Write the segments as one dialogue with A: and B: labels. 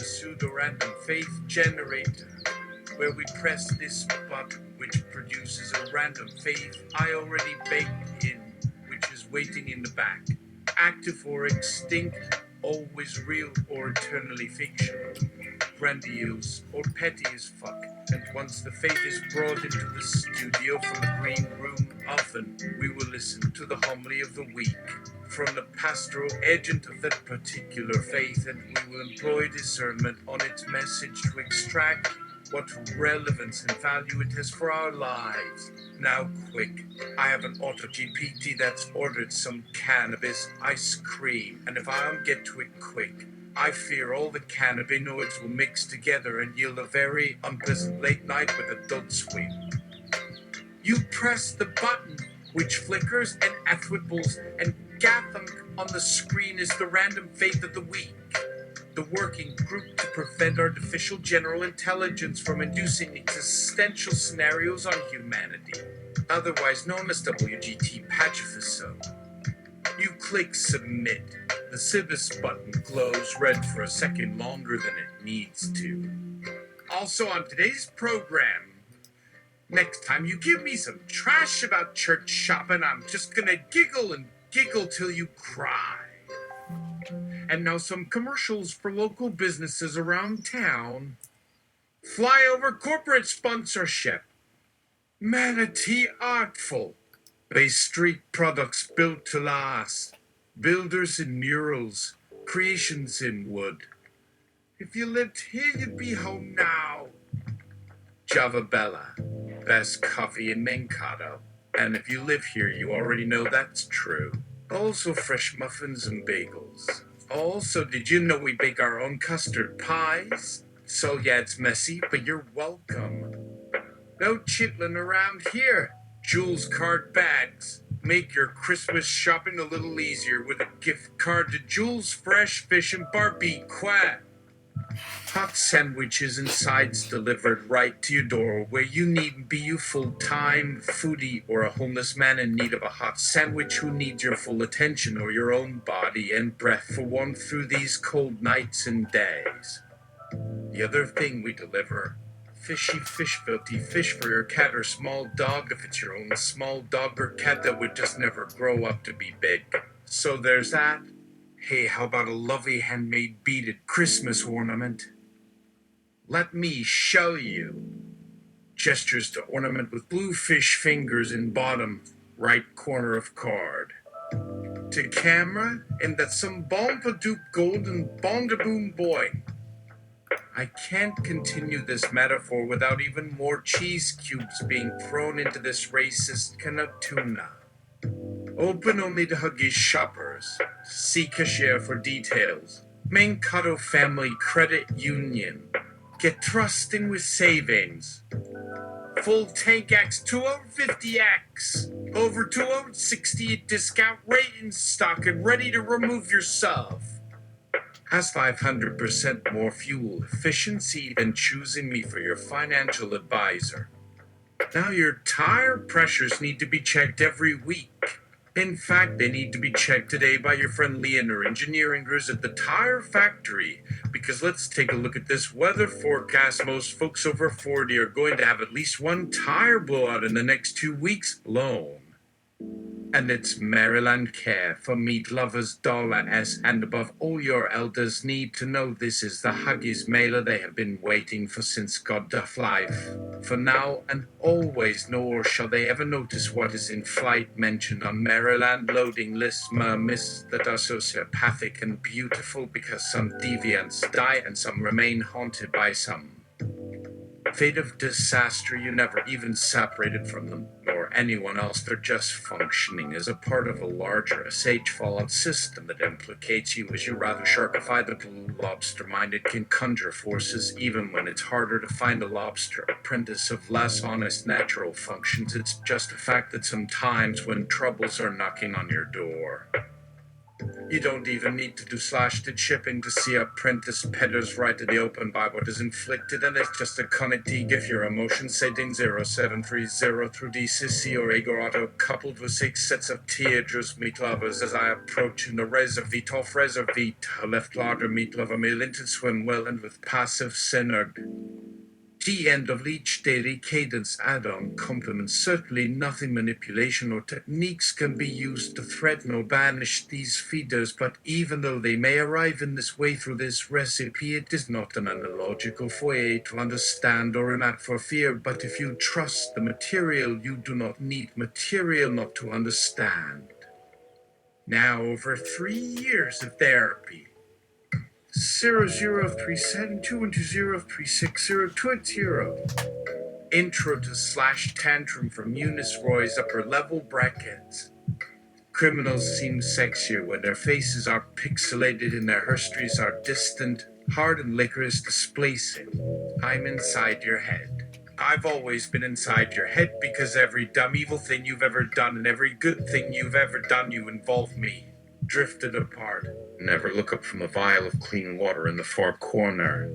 A: pseudo-random faith generator, where we press this button which produces a random faith I already baked in, which is waiting in the back. Active or extinct, always real or eternally fictional, grandiose or petty as fuck. And once the faith is brought into the studio from the green room oven, we will listen to the homily of the week from the pastoral agent of that particular faith, and we will employ discernment on its message to extract what relevance and value it has for our lives. Now quick, I have an auto GPT that's ordered some cannabis ice cream, and if I don't get to it quick, I fear all the cannabinoids will mix together and yield a very unpleasant late night with adult swim. You press the button, which flickers and athwibbles, and Gatham on the screen is the random faith of the week. The working group to prevent artificial general intelligence from inducing existential scenarios on humanity, otherwise known as WGT Pacifism. You click submit. The Cibus button glows red for a second longer than it needs to. Also on today's program, next time you give me some trash about church shopping, I'm just gonna giggle and giggle till you cry. And now some commercials for local businesses around town. Flyover corporate sponsorship. Manatee Artful. Bay Street products built to last. Builders in murals. Creations in wood. If you lived here, you'd be home now. Java Bella. Best coffee in Mankato. And if you live here, you already know that's true. Also fresh muffins and bagels. Also, did you know we bake our own custard pies? So yeah, it's messy, but you're welcome. No chitlin' around here. Jules card bags. Make your Christmas shopping a little easier with a gift card to Jules Fresh Fish and Barbecue. Hot sandwiches and sides delivered right to your door, where you needn't be you full-time foodie or a homeless man in need of a hot sandwich who needs your full attention, or your own body and breath for warmth through these cold nights and days. The other thing we deliver: fishy fish filthy fish for your cat or small dog if it's your own small dog or cat that would just never grow up to be big. So there's that. Hey, how about a lovely handmade beaded Christmas ornament? Let me show you. Gestures to ornament with blue fish fingers in bottom right corner of card. To camera, and that's some Bompadoop golden Bondaboom boy. I can't continue this metaphor without even more cheese cubes being thrown into this racist can of tuna. Open only to Huggies shoppers. See cashier for details. Mankato Family Credit Union. Get trusting with savings. Full tank X 2050X. Over 2060 at discount rate in stock and ready to remove yourself. Has 500% more fuel efficiency than choosing me for your financial advisor. Now your tire pressures need to be checked every week. In fact, they need to be checked today by your friend Leonor, engineeringers at the tire factory. Because let's take a look at this weather forecast. Most folks over 40 are going to have at least one tire blowout in the next 2 weeks alone. And it's Maryland Care for meat lovers $S, and above all your elders need to know this is the Huggies mailer they have been waiting for since God doth life. For now and always, nor shall they ever notice what is in flight mentioned on Maryland loading lists, myths that are sociopathic and beautiful because some deviants die and some remain haunted by some fate of disaster. You never even separated from them, nor anyone else. They're just functioning as a part of a larger SH fallout system that implicates you as you rather sharkify the blue lobster-minded can conjure forces even when it's harder to find a lobster apprentice of less honest natural functions. It's just a fact that sometimes when troubles are knocking on your door, You don't even need to do slashed shipping to see apprentice peddlers right to the open by what is inflicted, and it's just a connecting if your emotion setting 0730 through DCC or Agorado, coupled with 6 sets of teardrops meat lovers as I approach in the reservit off reservit, left larder meat lover may linted swim well and with passive synerg. The end of each daily cadence add-on complements certainly nothing manipulation or techniques can be used to threaten or banish these feeders, but even though they may arrive in this way through this recipe, it is not an analogical foyer to understand or a map for fear, but if you trust the material, you do not need material not to understand. Now over 3 years of therapy. 0037220360220. Intro to Slash Tantrum from Eunice Roy's upper level brackets. Criminals seem sexier when their faces are pixelated and their histories are distant. Hard and liquor is displacing. I'm inside your head. I've always been inside your head because every dumb evil thing you've ever done and every good thing you've ever done you involve me. Drifted apart. Never look up from a vial of clean water in the far corner.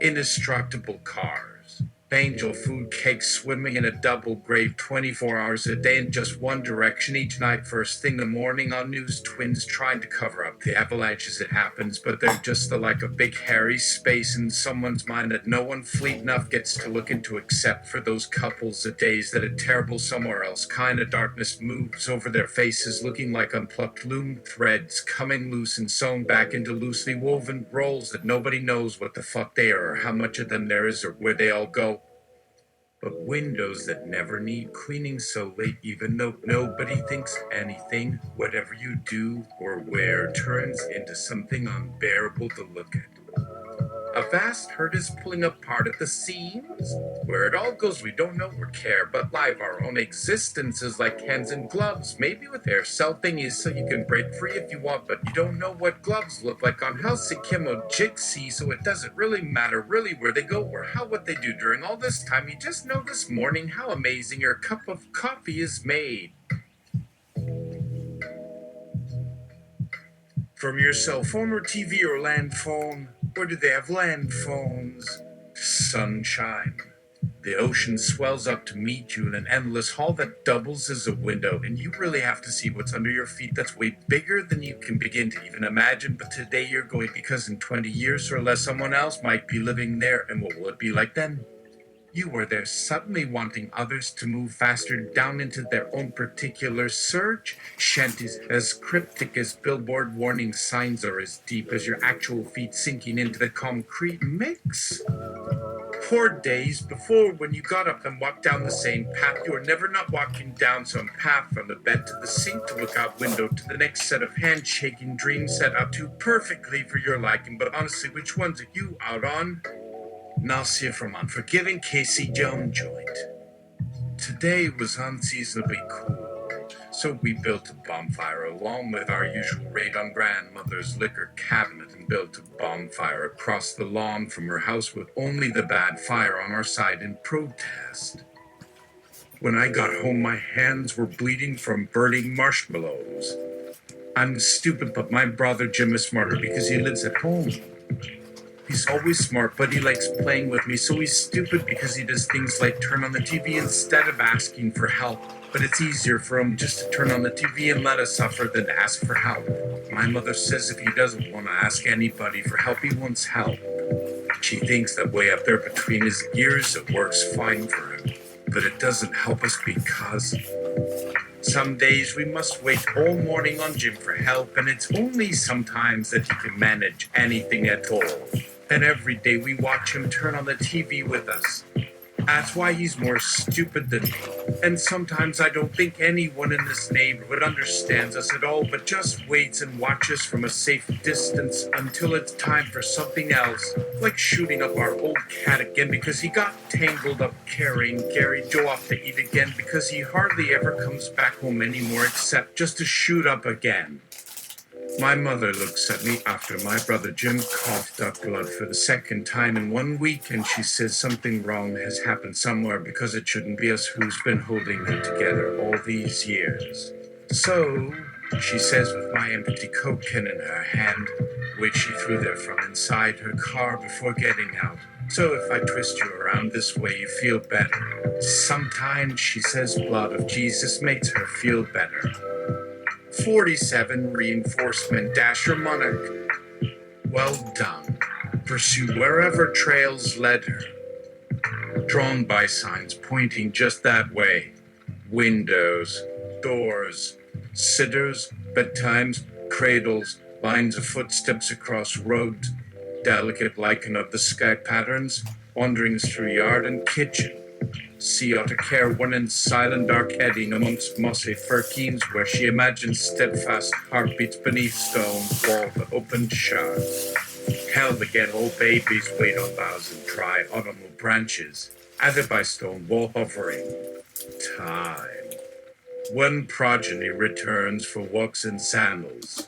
A: Indestructible cars. Angel food cakes swimming in a double grave 24 hours a day in just one direction each night. First thing in the morning on News, twins trying to cover up the avalanche as it happens, but they're just like a big hairy space in someone's mind that no one fleet enough gets to look into except for those couples of days that a terrible somewhere else kind of darkness moves over their faces looking like unplucked loom threads coming loose and sewn back into loosely woven rolls that nobody knows what the fuck they are or how much of them there is or where they all go. But windows that never need cleaning so late even though nobody thinks anything, whatever you do or wear turns into something unbearable to look at. A vast hurt is pulling apart at the seams. Where it all goes we don't know or care, but live our own existences like hands and gloves, maybe with air cell thingies so you can break free if you want, but you don't know what gloves look like on Halsey Kim or Jixie, so it doesn't really matter really where they go or how what they do during all this time. You just know this morning how amazing your cup of coffee is made. From your cell phone or TV or land phone. Or do they have land phones? Sunshine. The ocean swells up to meet you in an endless hall that doubles as a window, and you really have to see what's under your feet that's way bigger than you can begin to even imagine. But today you're going because in 20 years or less someone else might be living there, and what will it be like then? You were there suddenly wanting others to move faster down into their own particular surge. Shanties as cryptic as billboard warning signs are as deep as your actual feet sinking into the concrete mix. 4 days before when you got up and walked down the same path, you were never not walking down some path from the bed to the sink to look out window to the next set of handshaking dreams set up too perfectly for your liking, but honestly, which ones are you out on? Nausea from unforgiving Casey Jones joint. Today was unseasonably cool, so we built a bonfire along with our usual raid on grandmother's liquor cabinet and built a bonfire across the lawn from her house with only the bad fire on our side in protest. When I got home, my hands were bleeding from burning marshmallows. I'm stupid, but my brother Jim is smarter because he lives at home. He's always smart, but he likes playing with me, so he's stupid because he does things like turn on the TV instead of asking for help. But it's easier for him just to turn on the TV and let us suffer than to ask for help. My mother says if he doesn't want to ask anybody for help, he wants help. She thinks that way up there between his ears it works fine for him. But it doesn't help us because some days we must wait all morning on Jim for help, and it's only sometimes that he can manage anything at all. And every day we watch him turn on the TV with us. That's why he's more stupid than me. And sometimes I don't think anyone in this neighborhood understands us at all, but just waits and watches from a safe distance until it's time for something else, like shooting up our old cat again because he got tangled up carrying Gary Joe off to eat again because he hardly ever comes back home anymore except just to shoot up again. My mother looks at me after my brother Jim coughed up blood for the second time in 1 week, and she says something wrong has happened somewhere because it shouldn't be us who's been holding them together all these years. So, she says with my empty Coke can in her hand, which she threw there from inside her car before getting out. So if I twist you around this way, you feel better. Sometimes she says blood of Jesus makes her feel better. 47 Reinforcement Dasher Monarch. Well done. Pursue wherever trails led her. Drawn by signs pointing just that way. Windows, doors, sitters, bedtimes, cradles, lines of footsteps across roads, delicate lichen of the sky patterns, wanderings through yard and kitchen. Sea otter care one in silent dark eddying amongst mossy firkins where she imagines steadfast heartbeats beneath stone wall that opened shut. Held again old babies wait on boughs and dry autumnal branches, added by stone wall hovering. Time. When progeny returns for walks in sandals.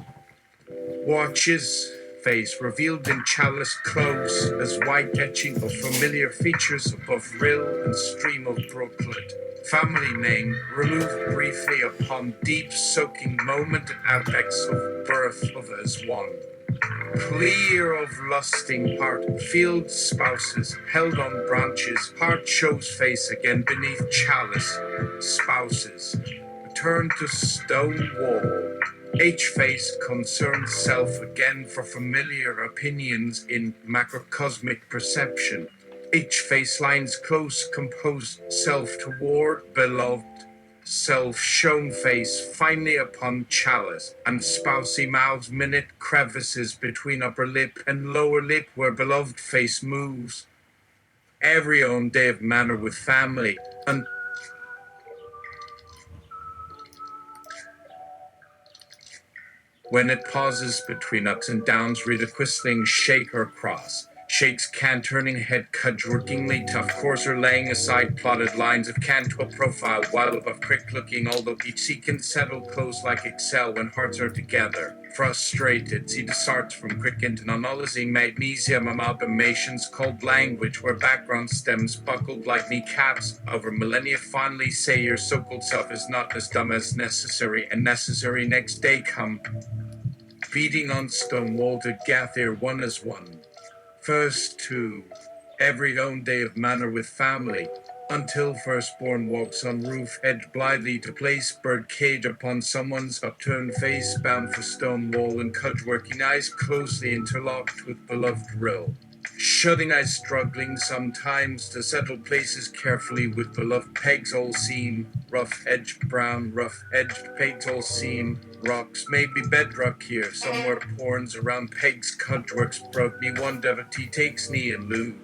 A: Watches, face revealed in chalice close as white etching of familiar features above rill and stream of brooklet. Family name removed briefly upon deep soaking moment and apex of birth of as one. Clear of lusting heart, field spouses held on branches, heart shows face again beneath chalice, spouses. Return to stone wall. H-face concerns self again for familiar opinions in macrocosmic perception. H-face lines close, composed self toward beloved. Self shown face finally upon chalice, and spousey mouths minute crevices between upper lip and lower lip where beloved face moves. Every own day of manner with family, and when it pauses between ups and downs, read a quisling shake or cross. Shakes can turning head cudgworkingly tough courser laying aside plotted lines of canto profile while above crick looking although each sequence settle close like Excel when hearts are together. Frustrated, see desarts from crick into nonolizing magnesium amalgamations called language where background stems buckled like kneecaps over millennia fondly say your so-called self is not as dumb as necessary and necessary next day come. Beating on stone wall to gather one as one. First two, every own day of manner with family, until firstborn walks on roof edge blithely to place bird cage upon someone's upturned face bound for stone wall and cudge-working eyes closely interlocked with beloved rill. Shutting eyes struggling sometimes to settle places carefully with beloved pegs all seam, rough-edged brown, rough-edged pegs all seam, rocks may be bedrock here, somewhere porns around pegs cudgeworks broke me one devotee takes knee and loo.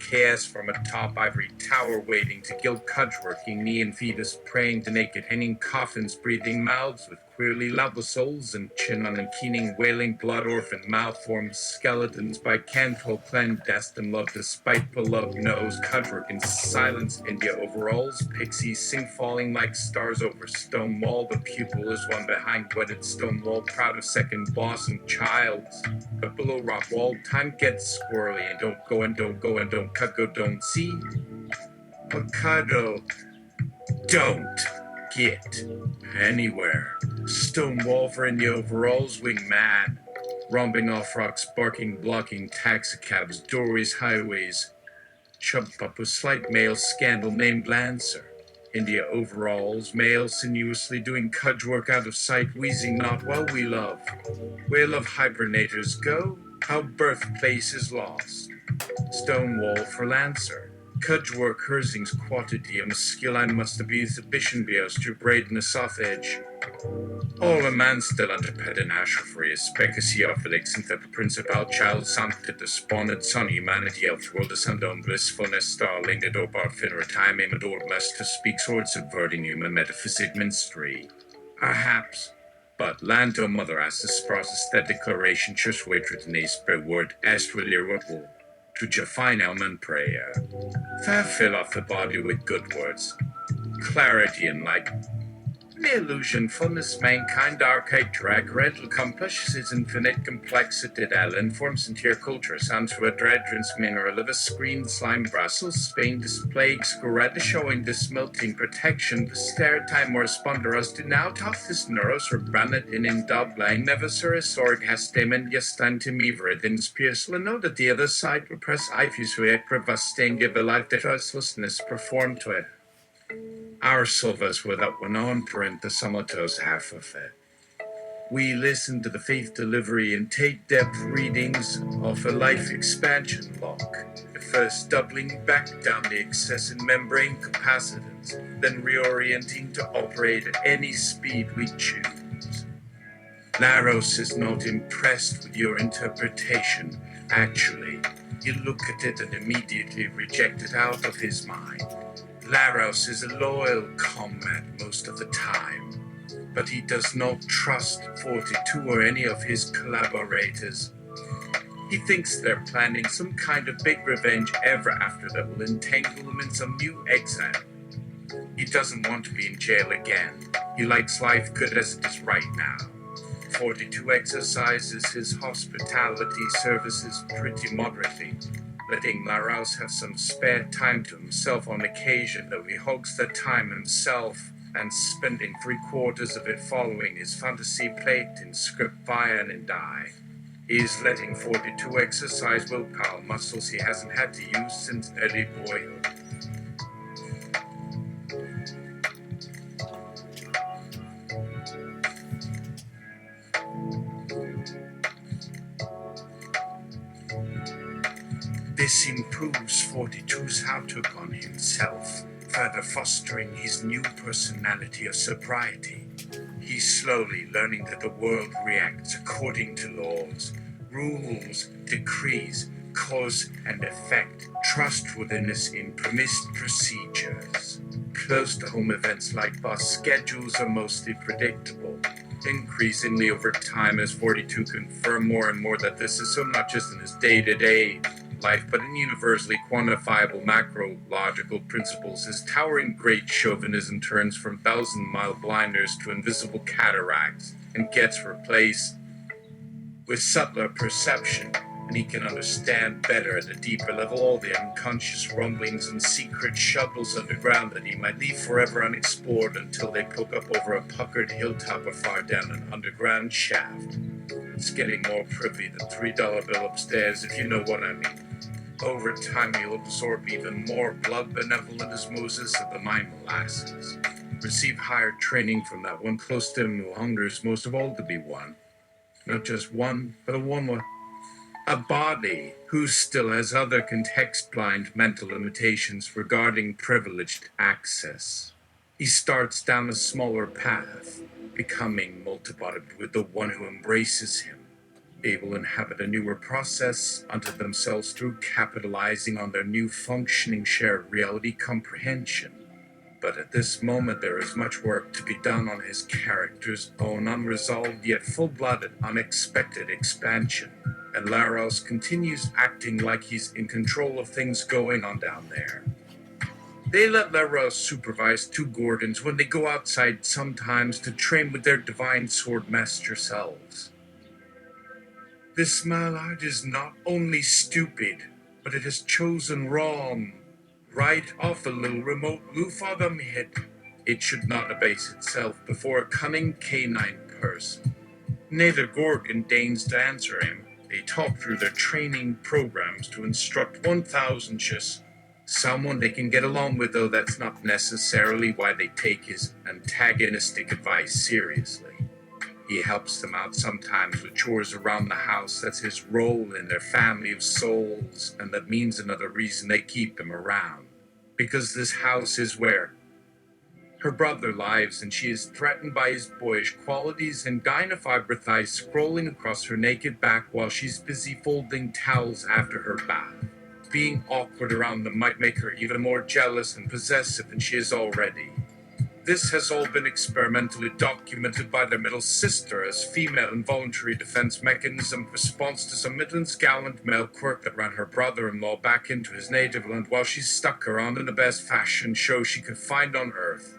A: Chaos from a top ivory tower waiting to gild cudge-working knee and fetus praying to naked hanging coffins breathing mouths with queerly loudly souls and chin on and keening wailing blood orphan malformed skeletons by canto clandestine love despite beloved nose cudge-work in silence India overalls pixies sing falling like stars over stone wall the pupil is one behind wedded stone wall proud of second boss and childs but below rock wall time gets squirrely and don't go and don't go and don't cut go don't see Hokkaido don't get anywhere. Stone wall for in the overalls wing mad. Romping off rocks, barking, blocking taxicabs, doorways, highways. Chump up with slight male scandal named Lancer. India overalls, male sinuously doing cudge work out of sight, wheezing not while we love. Where love hibernators go, how birthplace is lost. Stonewall for Lancer. Cudge work herzings quotidium skill I must abuse the bishon bios to braid in the soft edge. All a man still under pedanash for his specacy of felix and the principal child sancta the spawned son humanity of world ascendon blissfulness starling the dobar finner time aim adore blessed to speak sword subverting human metaphysic minstrel. Perhaps. But Lando mother as the process that declaration just wait written a spare word as will your ripple. To Jafine Elman prayer. Fill off the body with good words, clarity and light. The illusion fullness mankind archaic drag red accomplishes infinite complexity that informs entire culture sans redrens mineral screen slime Brussels Spain display scorada showing this melting protection the stare time or responder us do now toughest neuros or granite in Dublin never sorg has stamen yestantimivrid in spears know that the other side repress ifus we prevasting give a life that restlessness performed to it. Our silvers without one on print the summatos half of it. We listen to the faith delivery and take depth readings of a life expansion log. At first doubling back down the excess in membrane capacitance, then reorienting to operate at any speed we choose. Laros is not impressed with your interpretation. Actually, you look at it and immediately reject it out of his mind. Laros is a loyal comrade most of the time, but he does not trust 42 or any of his collaborators. He thinks they're planning some kind of big revenge ever after that will entangle him in some new exile. He doesn't want to be in jail again. He likes life good as it is right now. 42 exercises his hospitality services pretty moderately, letting Laros have some spare time to himself on occasion, though he hogs that time himself and spending 3/4 of it following his fantasy plate in script via and die. He is letting 42 exercise willpower muscles he hasn't had to use since early boyhood. This improves 42's outlook on himself, further fostering his new personality of sobriety. He's slowly learning that the world reacts according to laws, rules, decrees, cause and effect, trustworthiness in permissive procedures. Close to home events like bus schedules are mostly predictable. Increasingly over time as 42 confirm more and more that this is so not just in his day-to-day life, but in universally quantifiable macro-logical principles, his towering great chauvinism turns from thousand-mile blinders to invisible cataracts and gets replaced with subtler perception, and he can understand better at a deeper level all the unconscious rumblings and secret shuttles underground that he might leave forever unexplored until they poke up over a puckered hilltop or far down an underground shaft. It's getting more privy than $3 bill upstairs, if you know what I mean. Over time, you'll absorb even more blood benevolent osmosis of the mind molasses. Receive higher training from that one close to him who hungers most of all to be one. Not just one, but a one with a body who still has other context-blind mental limitations regarding privileged access. He starts down a smaller path, becoming multi-bodied with the one who embraces him. They will inhabit a newer process unto themselves through capitalizing on their new functioning shared reality comprehension. But at this moment there is much work to be done on his character's own unresolved yet full-blooded unexpected expansion, and Laros continues acting like he's in control of things going on down there. They let Laros supervise 2 Gordons when they go outside sometimes to train with their divine sword master selves. This mallard is not only stupid, but it has chosen wrong. Right off a little remote roof of them hit. It should not abase itself before a cunning canine person. Neither Gorgon deigns to answer him. They talk through their training programs to instruct 1,000 just someone they can get along with, though that's not necessarily why they take his antagonistic advice seriously. He helps them out sometimes with chores around the house. That's his role in their family of souls, and that means another reason they keep him around. Because this house is where her brother lives, and she is threatened by his boyish qualities and gynofiber thighs scrolling across her naked back while she's busy folding towels after her bath. Being awkward around them might make her even more jealous and possessive than she is already. This has all been experimentally documented by their middle sister as female involuntary defense mechanism response to some Midlands gallant male quirk that ran her brother-in-law back into his native land while she stuck around in the best fashion show she could find on earth.